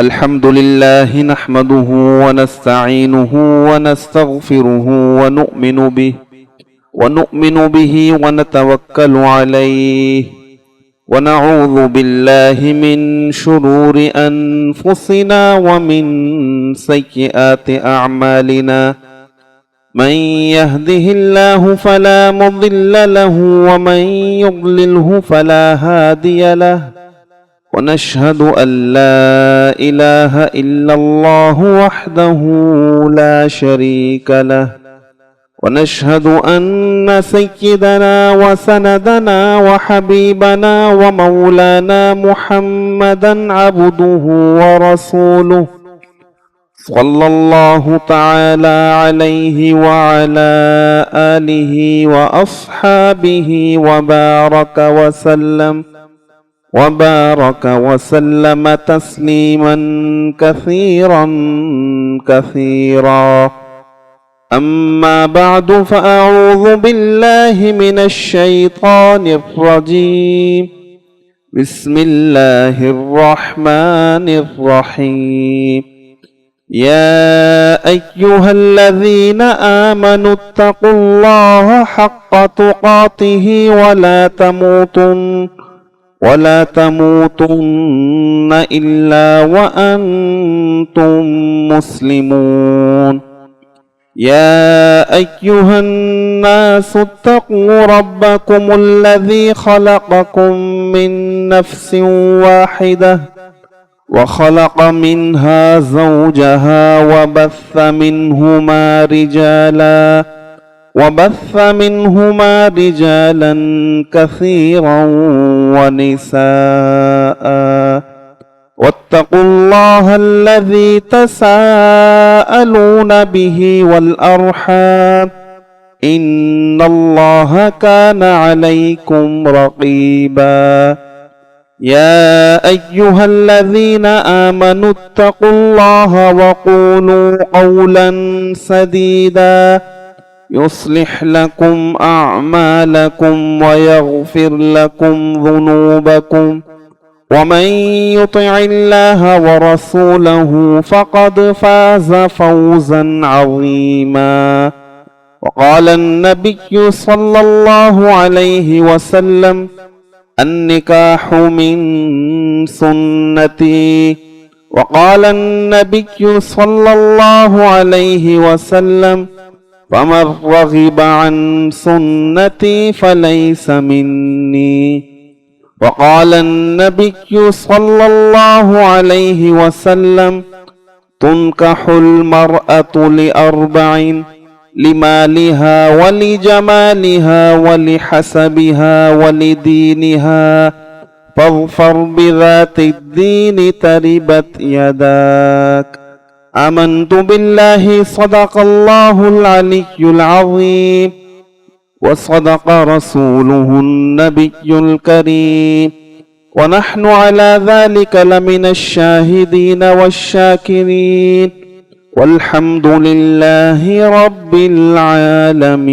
الحمد لله نحمده ونستعينه ونستغفره ونؤمن به ونتوكل عليه ونعوذ بالله من شرور أنفسنا ومن سيئات أعمالنا. من يهده الله فلا مضل له ومن يضلله فلا هادي له، ونشهد أن لا إله إلا الله وحده لا شريك له، ونشهد أن سيدنا وسندنا وحبيبنا ومولانا محمدا عبده ورسوله صلى الله تعالى عليه وعلى آله وأصحابه وبارك وسلم تسليما كثيرا. أما بعد، فأعوذ بالله من الشيطان الرجيم. بسم الله الرحمن الرحيم. يا أيها الذين آمنوا اتقوا الله حق تقاته ولا تموتن إلا وأنتم مسلمون. يا أيها الناس اتقوا ربكم الذي خلقكم من نفس واحدة وخلق منها زوجها وبث منهما رجالا كثيرا ونساء. واتقوا الله الذي تساءلون به والأرحام، إن الله كان عليكم رقيبا. يا أيها الذين آمنوا اتقوا الله وقولوا قولا سديدا يصلح لكم أعمالكم ويغفر لكم ذنوبكم، ومن يطع الله ورسوله فقد فاز فوزا عظيما. وقال النبي صلى الله عليه وسلم: النكاح من سنتي. وقال النبي صلى الله عليه وسلم: فمن رغب عن سنتي فليس مني. وقال النبي صلى الله عليه وسلم: تنكح المرأة لأربع: لمالها ولجمالها ولحسبها ولدينها، فاظفر بذات الدين تربت يداك. آمنت بالله، صدق الله العلي العظيم، وصدق رسوله النبي الكريم، ونحن على ذلك لمن الشاهدين والشاكرين، والحمد لله رب العالمين.